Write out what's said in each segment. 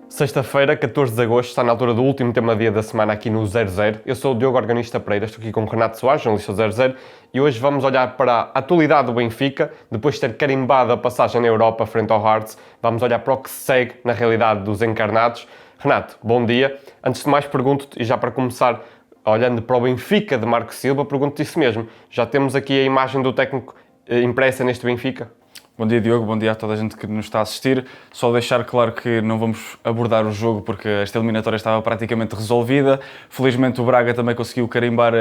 Sexta-feira, 14 de agosto, está na altura do último tema-dia da semana aqui no 00. Eu sou o Diogo Organista Pereira, estou aqui com o Renato Soares, jornalista do 00, e hoje vamos olhar para a atualidade do Benfica, depois de ter carimbado a passagem na Europa frente ao Hearts, vamos olhar para o que se segue na realidade dos encarnados. Renato, bom dia. Antes de mais, pergunto-te, e já para começar, olhando para o Benfica de Marco Silva, pergunto-te isso mesmo. Já temos aqui a imagem do técnico impressa neste Benfica? Bom dia, Diogo. Bom dia a toda a gente que nos está a assistir. Só deixar claro que não vamos abordar o jogo porque esta eliminatória estava praticamente resolvida. Felizmente o Braga também conseguiu carimbar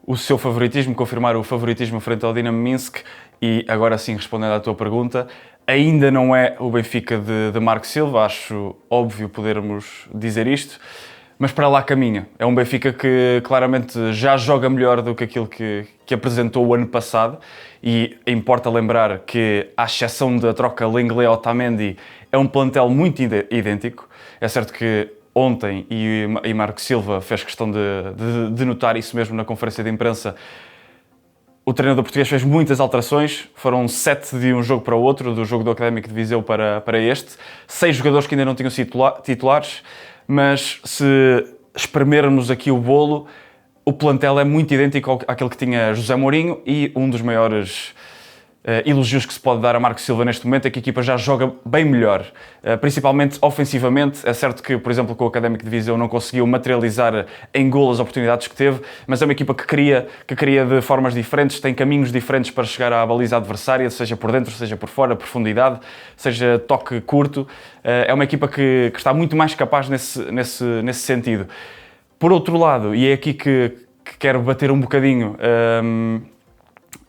o seu favoritismo, confirmar o favoritismo frente ao Dinamo Minsk e agora sim, respondendo à tua pergunta, ainda não é o Benfica de Marco Silva, acho óbvio podermos dizer isto, mas para lá caminha. É um Benfica que claramente já joga melhor do que aquilo que apresentou o ano passado e importa lembrar que, à exceção da troca Lenglet-Otamendi, é um plantel muito idêntico. É certo que ontem, e Marco Silva fez questão de notar isso mesmo na conferência de imprensa, o treinador português fez muitas alterações, foram 7 de um jogo para o outro, do jogo do Académico de Viseu para este, 6 jogadores que ainda não tinham sido titulares, mas se espremermos aqui o bolo, o plantel é muito idêntico àquele que tinha José Mourinho e um dos maiores elogios que se pode dar a Marco Silva neste momento é que a equipa já joga bem melhor, principalmente ofensivamente. É certo que, por exemplo, com o Académico de Viseu não conseguiu materializar em golo as oportunidades que teve, mas é uma equipa que cria de formas diferentes, tem caminhos diferentes para chegar à baliza adversária, seja por dentro, seja por fora, profundidade, seja toque curto. É uma equipa que está muito mais capaz nesse sentido. Por outro lado, e é aqui que quero bater um bocadinho,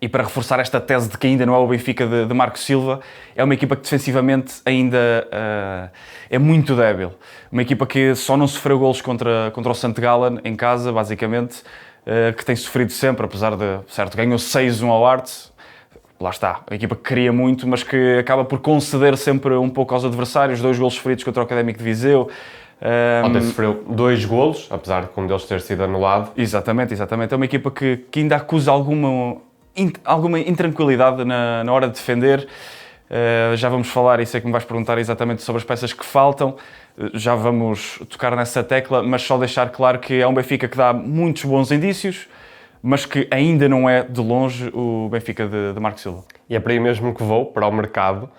e para reforçar esta tese de que ainda não é o Benfica de Marco Silva, é uma equipa que defensivamente ainda é muito débil. Uma equipa que só não sofreu golos contra o St. Gallen em casa, basicamente, que tem sofrido sempre, apesar de, certo, ganhou 6-1 ao Hearts. Lá está, a equipa que queria muito, mas que acaba por conceder sempre um pouco aos adversários, 2 golos sofridos contra o Académico de Viseu. Ontem sofreu 2 golos, apesar de um deles ter sido anulado. Exatamente. É uma equipa que ainda acusa alguma intranquilidade na hora de defender. Já vamos falar, e sei que me vais perguntar exatamente sobre as peças que faltam, já vamos tocar nessa tecla, mas só deixar claro que é um Benfica que dá muitos bons indícios, mas que ainda não é de longe o Benfica de Marco Silva. E é para aí mesmo que vou, para o mercado.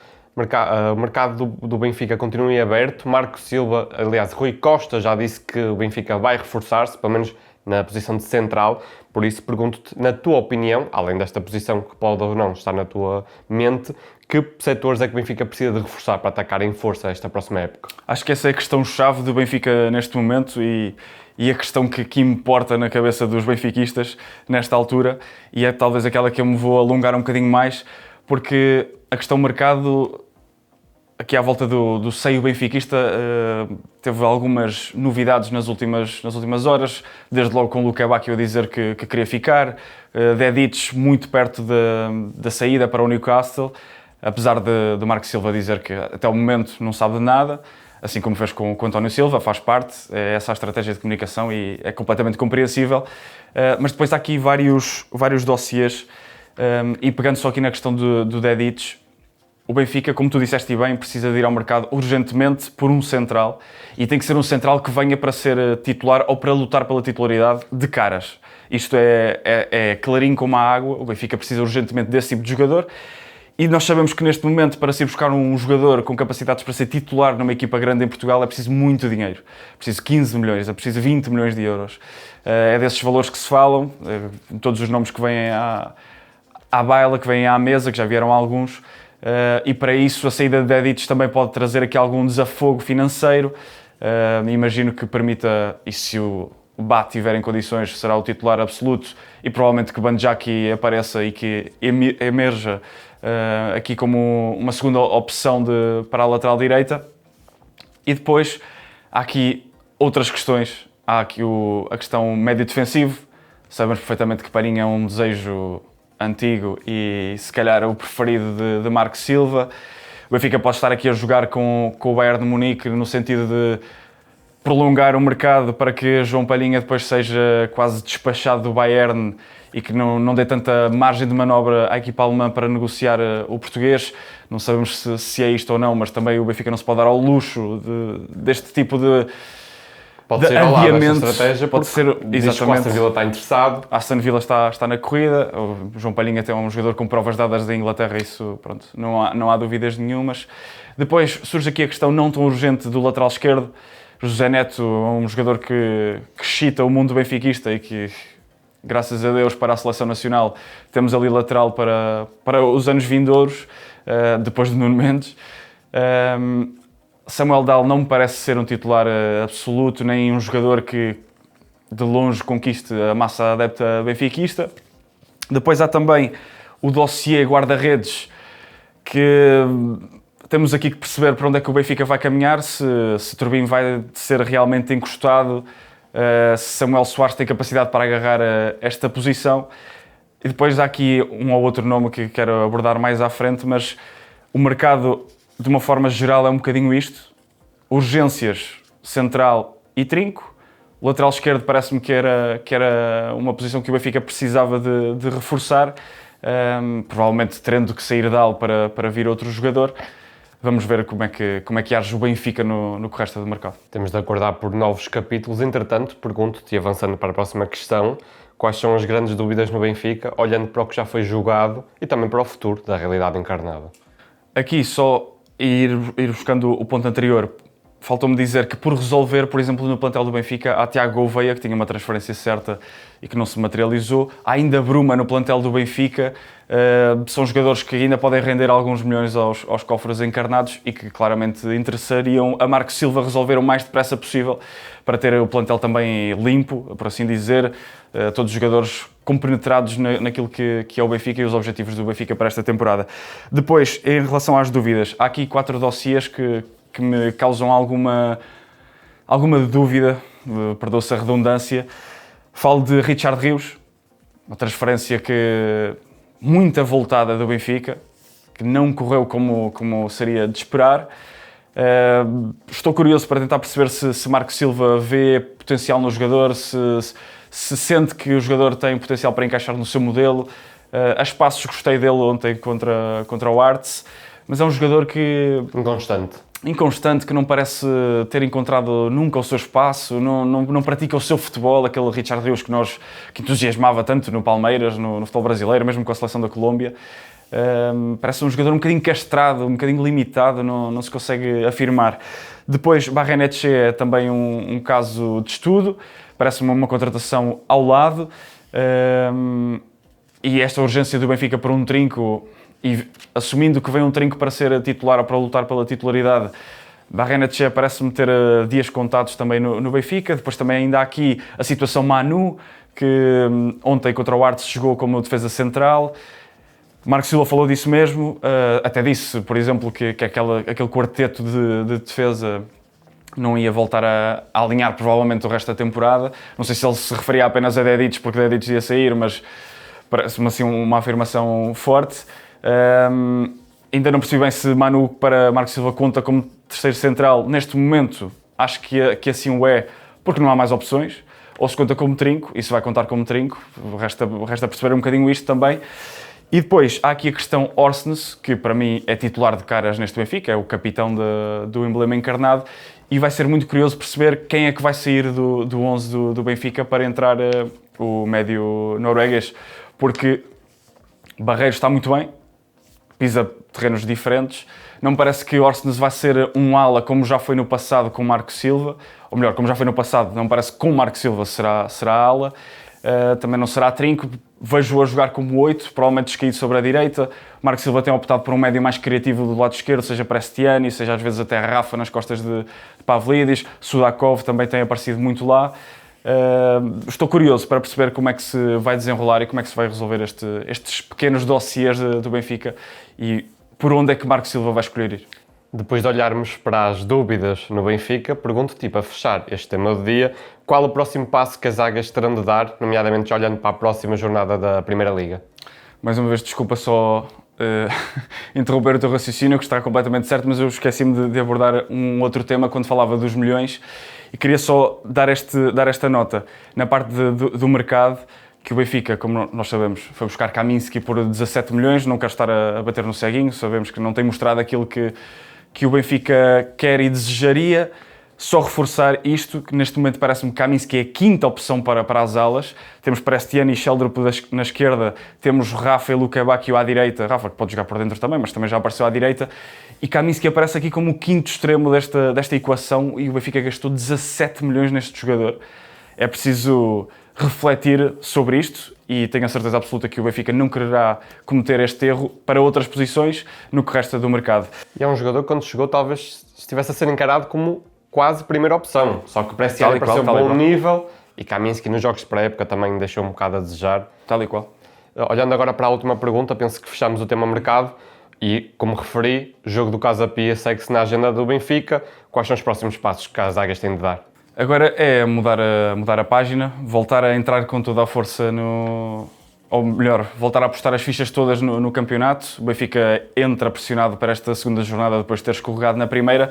O mercado do Benfica continua em aberto. Marco Silva, aliás, Rui Costa já disse que o Benfica vai reforçar-se, pelo menos na posição de central. Por isso, pergunto-te, na tua opinião, além desta posição que pode ou não estar na tua mente, que setores é que o Benfica precisa de reforçar para atacar em força esta próxima época? Acho que essa é a questão-chave do Benfica neste momento e a questão que importa na cabeça dos benfiquistas nesta altura, e é talvez aquela que eu me vou alongar um bocadinho mais, porque a questão mercado, aqui à volta do seio benfiquista, teve algumas novidades nas últimas horas, desde logo com o Luca Bacchio a dizer que queria ficar, Dedić muito perto da saída para o Newcastle, apesar de Marco Silva dizer que até o momento não sabe de nada, assim como fez com o António Silva, faz parte, é essa a estratégia de comunicação e é completamente compreensível, mas depois há aqui vários dossiês, e pegando só aqui na questão do Dedić, o Benfica, como tu disseste bem, precisa de ir ao mercado urgentemente por um central, e tem que ser um central que venha para ser titular ou para lutar pela titularidade de caras. Isto é clarinho como a água, o Benfica precisa urgentemente desse tipo de jogador, e nós sabemos que neste momento, para se ir buscar um jogador com capacidades para ser titular numa equipa grande em Portugal, é preciso muito dinheiro. É preciso 15 milhões, é preciso 20 milhões de euros. É desses valores que se falam, todos os nomes que vêm à baila, que vêm à mesa, que já vieram alguns, e para isso a saída de Dedić também pode trazer aqui algum desafogo financeiro. Imagino que permita, e se o Bá tiver em condições, será o titular absoluto, e provavelmente que Bandjaki apareça e que emerja aqui como uma segunda opção para a lateral direita. E depois há aqui outras questões. Há aqui a questão médio defensivo. Sabemos perfeitamente que Palhinha é um desejo antigo e se calhar o preferido de Marco Silva. O Benfica pode estar aqui a jogar com o Bayern de Munique no sentido de prolongar o mercado para que João Palhinha depois seja quase despachado do Bayern e que não dê tanta margem de manobra à equipa alemã para negociar o português. Não sabemos se é isto ou não, mas também o Benfica não se pode dar ao luxo deste tipo de Pode ser ao lado esta adiamento. Estratégia, Pode ser, diz que o Aston Villa está interessado. Aston Villa está na corrida, o João Palhinha é um jogador com provas dadas da Inglaterra, isso pronto, não há dúvidas nenhumas. Depois surge aqui a questão não tão urgente do lateral esquerdo. José Neto é um jogador que excita o mundo benfiquista e que, graças a Deus, para a seleção nacional, temos ali lateral para os anos vindouros, depois de Nuno Mendes. Samuel Dahl não me parece ser um titular absoluto, nem um jogador que de longe conquiste a massa adepta benfiquista. Depois há também o dossiê guarda-redes, que temos aqui que perceber para onde é que o Benfica vai caminhar, se Turbin vai ser realmente encostado, se Samuel Soares tem capacidade para agarrar esta posição. E depois há aqui um ou outro nome que quero abordar mais à frente, mas o mercado, de uma forma geral, é um bocadinho isto. Urgências, central e trinco. O lateral esquerdo parece-me que era uma posição que o Benfica precisava de reforçar, provavelmente tendo que sair Dahl para vir outro jogador. Vamos ver como é que age o Benfica no que resta do mercado. Temos de aguardar por novos capítulos. Entretanto, pergunto-te, avançando para a próxima questão, quais são as grandes dúvidas no Benfica, olhando para o que já foi jogado e também para o futuro da realidade encarnada? Aqui só ir buscando o ponto anterior. Faltou-me dizer que, por resolver, por exemplo, no plantel do Benfica, há Tiago Gouveia, que tinha uma transferência certa e que não se materializou. Há ainda Bruma no plantel do Benfica. São jogadores que ainda podem render alguns milhões aos cofres encarnados e que claramente interessariam a Marco Silva resolver o mais depressa possível para ter o plantel também limpo, por assim dizer. Todos os jogadores compenetrados naquilo que é o Benfica e os objetivos do Benfica para esta temporada. Depois, em relação às dúvidas, há aqui 4 dossiês que me causam alguma dúvida, perdoa-se a redundância. Falo de Richard Rios, uma transferência muito avultada do Benfica, que não correu como seria de esperar. Estou curioso para tentar perceber se Marco Silva vê potencial no jogador, se sente que o jogador tem potencial para encaixar no seu modelo. A espaços gostei dele ontem contra o Arts, mas é um jogador inconstante, que não parece ter encontrado nunca o seu espaço, não pratica o seu futebol, aquele Richard Rios que entusiasmava tanto no Palmeiras, no futebol brasileiro, mesmo com a seleção da Colômbia. Parece um jogador um bocadinho castrado, um bocadinho limitado, não se consegue afirmar. Depois, Barrenetxe é também um caso de estudo, parece-me uma contratação ao lado. E esta urgência do Benfica por um trinco, e assumindo que vem um trinco para ser titular ou para lutar pela titularidade, Barrenetxe parece-me ter dias contados também no Benfica. Depois também ainda há aqui a situação Manu, que ontem contra o Arts jogou como defesa central. Marco Silva falou disso mesmo, até disse, por exemplo, que aquele quarteto de defesa não ia voltar a alinhar provavelmente o resto da temporada. Não sei se ele se referia apenas a Dedić, porque Dedić ia sair, mas parece-me assim uma afirmação forte. Ainda não percebi bem se Manu para Marco Silva conta como terceiro central. Neste momento, acho que assim o é, porque não há mais opções. Ou se conta como trinco, e se vai contar como trinco, resta perceber um bocadinho isto também. E depois há aqui a questão Orsnes, que para mim é titular de caras neste Benfica, é o capitão do emblema encarnado, e vai ser muito curioso perceber quem é que vai sair do 11 do Benfica para entrar o médio norueguês, porque Barreiros está muito bem, pisa terrenos diferentes. Não me parece que Orsnes vai ser um ala como já foi no passado com Marco Silva, ou melhor, como já foi no passado, não me parece que com Marco Silva será ala. Também não será trinco, vejo-o a jogar como 8, provavelmente descaído sobre a direita. Marco Silva tem optado por um médio mais criativo do lado esquerdo, seja Prestiani, seja às vezes até Rafa nas costas de Pavlidis. Sudakov também tem aparecido muito lá. Estou curioso para perceber como é que se vai desenrolar e como é que se vai resolver estes pequenos dossiês do Benfica e por onde é que Marco Silva vai escolher ir. Depois de olharmos para as dúvidas no Benfica, pergunto-te, para fechar este tema do dia, qual o próximo passo que as águias terão de dar, nomeadamente olhando para a próxima jornada da Primeira Liga? Mais uma vez, desculpa só interromper o teu raciocínio, que está completamente certo, mas eu esqueci-me de abordar um outro tema quando falava dos milhões e queria só dar esta nota. Na parte do mercado, que o Benfica, como nós sabemos, foi buscar Kaminski por 17 milhões, não quero estar a bater no ceguinho, sabemos que não tem mostrado aquilo que o Benfica quer e desejaria. Só reforçar isto, que neste momento parece-me que Kaminski é a quinta opção para as alas. Temos Prestiani e Sheldrup na esquerda, temos Rafa e Luka Bacchio à direita, Rafa que pode jogar por dentro também, mas também já apareceu à direita, e Kaminski aparece aqui como o quinto extremo desta equação e o Benfica gastou 17 milhões neste jogador. É preciso refletir sobre isto e tenho a certeza absoluta que o Benfica não quererá cometer este erro para outras posições no que resta do mercado. E é um jogador que quando chegou talvez estivesse a ser encarado como quase primeira opção, só que o Prestiani apareceu a bom nível e Kaminski nos jogos de pré-época também deixou um bocado a desejar. Tal e qual. Olhando agora para a última pergunta, penso que fechamos o tema mercado e, como referi, o jogo do Casa Pia segue-se na agenda do Benfica. Quais são os próximos passos que as águias têm de dar? Agora é mudar a página, voltar a entrar com toda a força ou melhor, voltar a apostar as fichas todas no campeonato. O Benfica entra pressionado para esta segunda jornada depois de ter escorregado na primeira.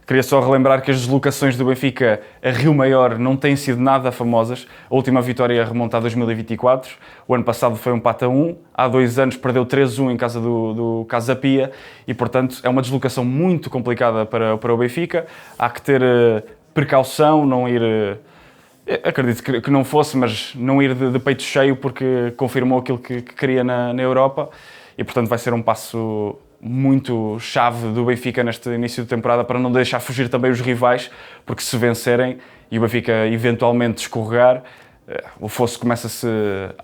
Queria só relembrar que as deslocações do Benfica a Rio Maior não têm sido nada famosas. A última vitória remonta a 2024. O ano passado foi um empate a 1. Há 2 anos perdeu 3-1 em casa do Casa Pia. E, portanto, é uma deslocação muito complicada para o Benfica. Há que ter precaução, não ir... acredito que não fosse, mas não ir de peito cheio porque confirmou aquilo que queria na Europa. E, portanto, vai ser um passo muito chave do Benfica neste início de temporada para não deixar fugir também os rivais, porque se vencerem e o Benfica eventualmente escorregar, o fosso começa-se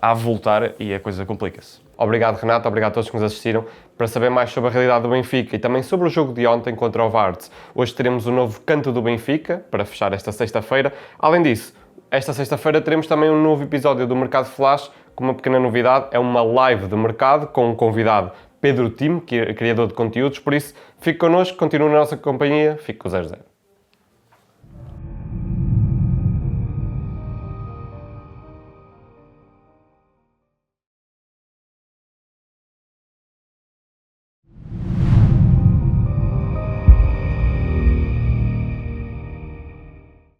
a avultar e a coisa complica-se. Obrigado, Renato, obrigado a todos que nos assistiram. Para saber mais sobre a realidade do Benfica e também sobre o jogo de ontem contra o Vards, hoje teremos o novo Canto do Benfica para fechar esta sexta-feira. Além disso, esta sexta-feira teremos também um novo episódio do Mercado Flash com uma pequena novidade, é uma live do mercado com um convidado, Pedro Timo, que é criador de conteúdos, por isso fique connosco, continue na nossa companhia, fique com o 00.